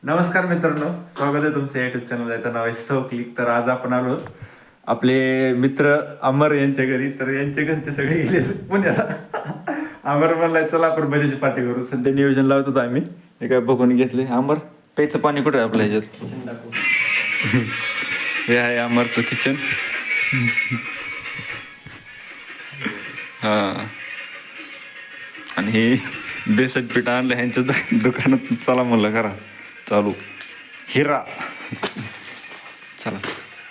नमस्कार मित्रांनो, स्वागत आहे तुमचं युट्यूब चॅनल. याचं नाव आहे सौ क्लिक. तर आज आपण आलो आपले मित्र अमर यांच्या घरी. तर यांच्या घरचे सगळे गेले पुण्याला. अमर म्हणलाय चला आपण भजीची पार्टी करू. सध्या नियोजन लावत होतो आम्ही. हे काय बघून घेतले. अमर प्यायचं पाणी कुठे आहे आपल्या ह्याच्यात? हे आहे अमरचं किचन. हा, आणि हे बेसन पीठ आणलं ह्यांच्या दुकानात. चला म्हणलं करा चालू हिरा. चला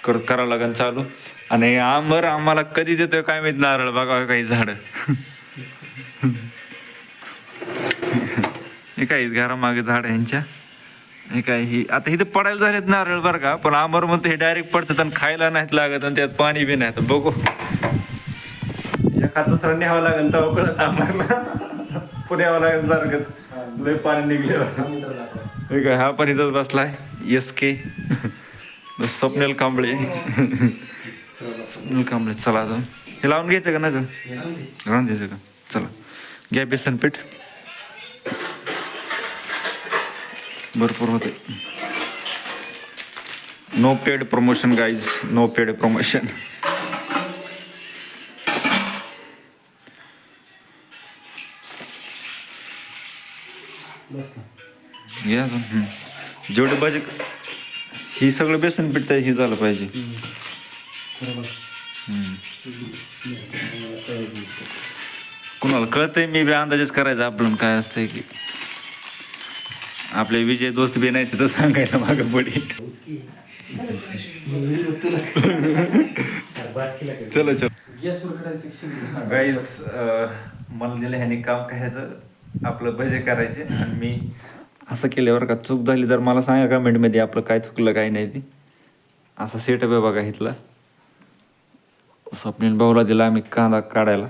करावं लागेल चालू. आणि आंबर आम्हाला कधी देतोय काय माहित. नारळ बघा काही झाड. हे काही घरामागे झाड ह्यांच्या. हे काय ही आता इथे पडायला झालेत नारळ बरं का. पण आंबर म्हणतो हे डायरेक्ट पडतात आणि खायला नाहीत लागत आणि त्यात पाणी बी नाही. बघू एखाद दुसरा न्यावं लागेल तेव्हा कळत आंबरला. पुण्यावं लागेल सारखंच. लय पाणी निघले. काय हा पण इथंच बसलाय. एस के स्वप्नील कांबळे. स्वप्नील कांबळे. चला अजून हे लावून घ्यायचं का ना ग? राहून द्यायचं का? चला घ्या बेसन पीठ. भरपूर होते. No paid promotion guys, no paid promotion. घ्या अजून. जेवढे बजेट ही सगळं बेसन पीठ हे झालं पाहिजे. कुणाला कळतंय मी बी अंदाजच करायचा आपलं काय असतंय की. आपले विजय दोस्त बी नाही तर सांगायला मागं पुढे. चलो चलो गाईज, मला दिलं ह्याने काम करायचं आपलं भजे करायचे. आणि मी असं केल्यावर का चूक झाली तर मला सांगा कमेंटमध्ये आपलं काय चुकलं काय नाही ती. असं सेटअप आहे बघा इथला. स्वप्नील भाऊला दिला आम्ही कांदा काढायला.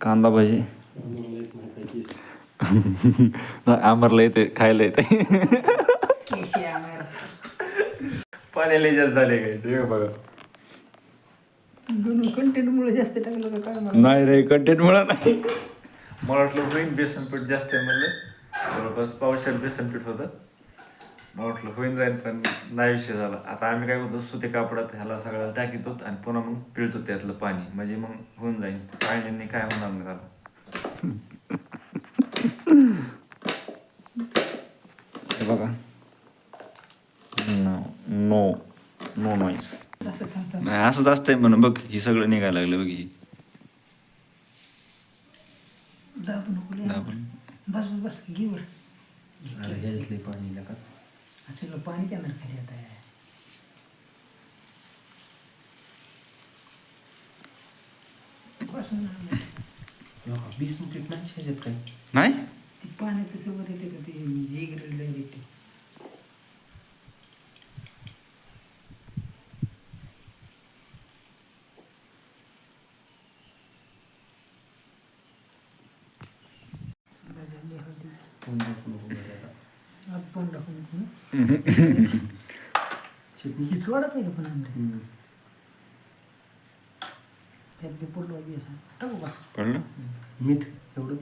कांदा भजी. आमरला येते खायला येते. पाण्याला जास्त झाले काय ते बघा. कंटेंट मुळे जास्त टाकलं का काय? नाही रे, कंटेंट मुळे नाही. मला वाटलं होईन बेसन पीठ जास्त आहे म्हणलं. बस पावसाळ्यात बेसन पीठ होतं. मला वाटलं होईन जाईल पण नाही विषय झाला. आता आम्ही काय करतो सुते कापडात ह्याला सगळ्याला टाकीतो आणि पुन्हा मग पिळतो त्यातलं पाणी. म्हणजे मग होऊन जाईल. पाण्याने काय होणार नाही त्याला. बघा. No no no noise. नाही असंच असतंय म्हणून बघ. ही सगळं निघायला लागलं बघ. ही बस बस घे वर. पाणी का असं पाणी त्यांना खाली आता. नाही ती पाण्यात तसं वर येते का? ते जे ग्रेडला येते. आपण टाकून हीच वाढत आहे का पण आमच्या त्यात बी पडलो असं टाकू का? पडलं मीठ एवढं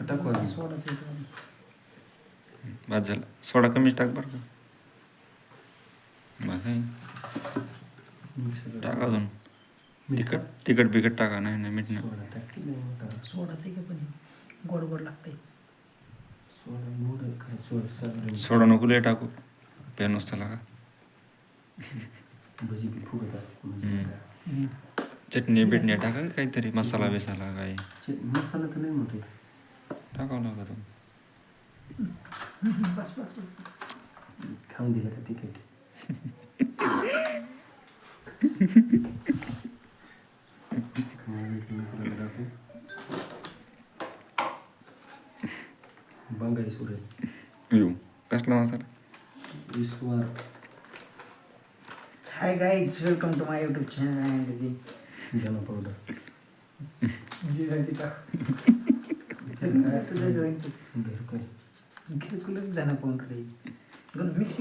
टाकू आधी. सोडाच येतो. बाद झाला. सोडा कमीच टाक बरं का. टाक अजून. तिखट बिकट टाका. नाही नाही मीठ नाही. सोडाच आहे का पण गोड गोड लागतंय. सोडा नको लय टाकू. प्या नुसतं लागा. भजी फुगत असते. चटणी बिटणी टाका काहीतरी. मसाला बिसाला काय मसाला तर नाही म्हणतो. टाकावं लागत. बस बस खाऊन दिलं का तिखट. बंगाई सुरे येऊ कसला मसाला. विश्वार. Hi guys, welcome to my YouTube channel. आणि धना पावडर. घरकुलच धना पावडर मिक्स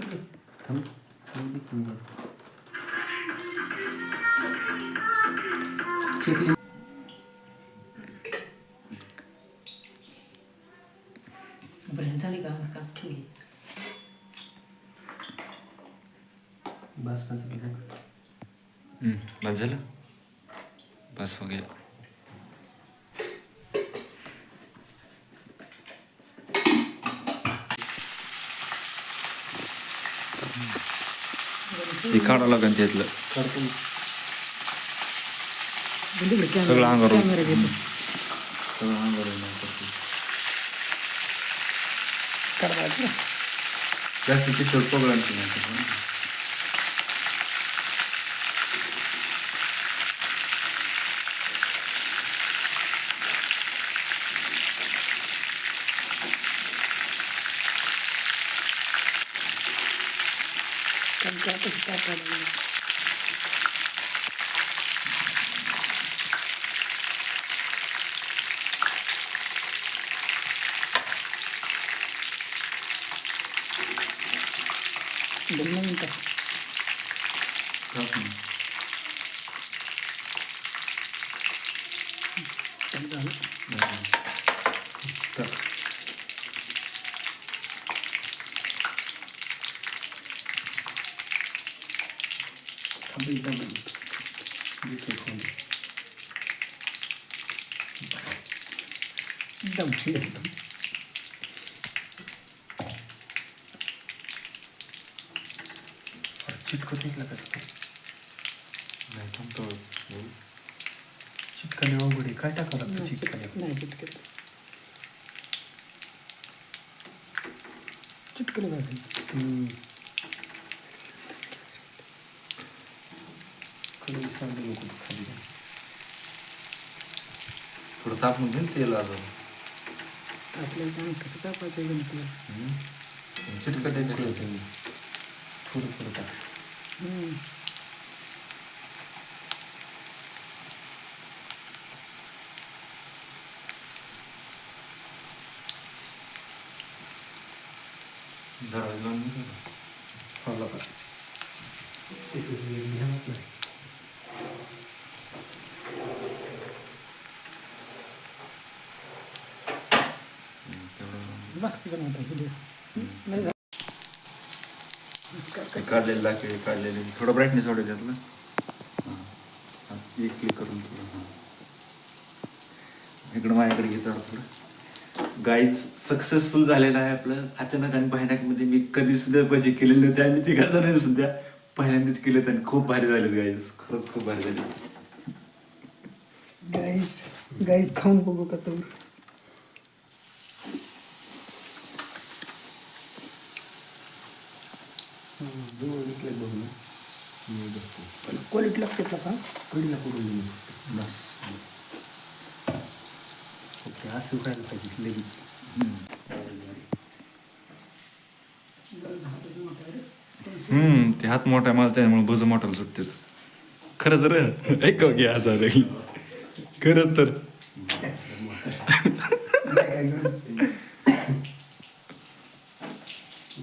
चेकली. ह्यांचा का का ठेवली बस का झालं? बस झालं बस हो गया ते काढावं लागेल त्यातलं काढतो ना. सगळं अंगावर कॅमेरा घेतो सगळं अंगावर येणार. काढायचं जास्त तिथं पगडायचं नाही. दोन मिनिटं थांब एकदम इथे खोल. एकदम चिटकत नाही कसं काय? नाही थांबतो चिटकाने अवघड आहे. काय टाकावं लागतं चिटकाने? नाही चिटकत चिटकलं पाहिजे कधी सांगू नको खाली. थोडं तापून घेऊन तेल अजून आपल्याला काय कसं कापायचं गणपती चिटकट आहे थोडं थोडं टाक. जरा लावून घे. होला का? ध्यानात नाही. तेवढं बस किती नव्हतं नाही ते काढलेलं दाखवे काढलेले थोडं ब्राईटनेस वाढवू त्यातलं हां एक क्लिक करून थोडं हां इकडं माझ्याकडे घ्यायचं थोडं गाईज सक्सेसफुल झालेलं आहे आपलं अचानक आणि भयानकमध्ये मी कधी सुद्धा भजी केलेले नव्हते आणि तिघा जणांनी सुद्धा पहिल्यांदाच केलेत आणि खूप भारी झालेत गाईज खरंच खूप भारी झाले गाईस गाईस खाऊन बघू का तू जवळ इकडे बघ ना. मी बसतो. क्वालिटी लागते का कडीला पडून देऊ. बस ओके असं व्हायला पाहिजे लगेच. ते हात मोठा मला त्यामुळे भुज मोठाला सुटतात खरंच रे ऐका घ्या असं खरंच तर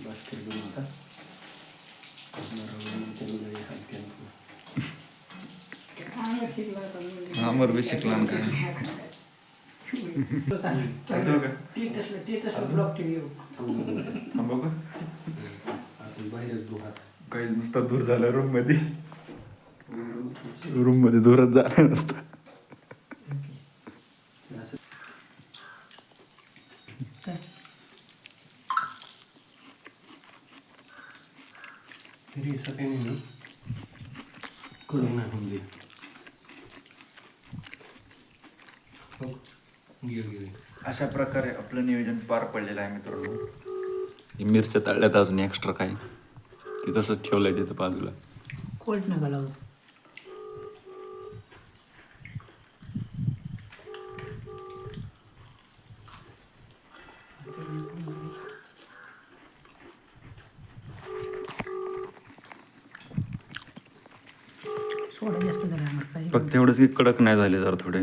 बस कर घेऊन आता. अमर बी शिकला ना काय ब्लॉक टी थांबा का बाहेरच दुहात. काही नुसता दूर झाला रूम मध्ये दूरच झाला नसता तरी सकाळी म्हणून करून नाही होऊन दे. अशा प्रकारे आपलं नियोजन पार पडलेलं आहे मित्रांनो मिरच्या तळल्यात अजून एक्स्ट्रा काही ते तसंच ठेवलंय तिथं बाजूला कोल्ड नका लावू सोडा जास्त झाला आम्हाला काही फक्त एवढंच की कडक नाही झाले जरा थोडे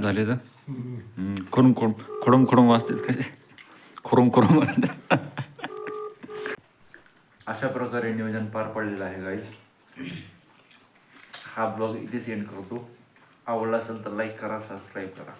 झाले तर खोडूम खोडूम वाजतात कसे खोडूम वाजतात अशा प्रकारे नियोजन पार पडलेलं आहे गाईज हा ब्लॉग इथेच एंड करतो आवडला असेल तर लाईक करा सबस्क्राईब करा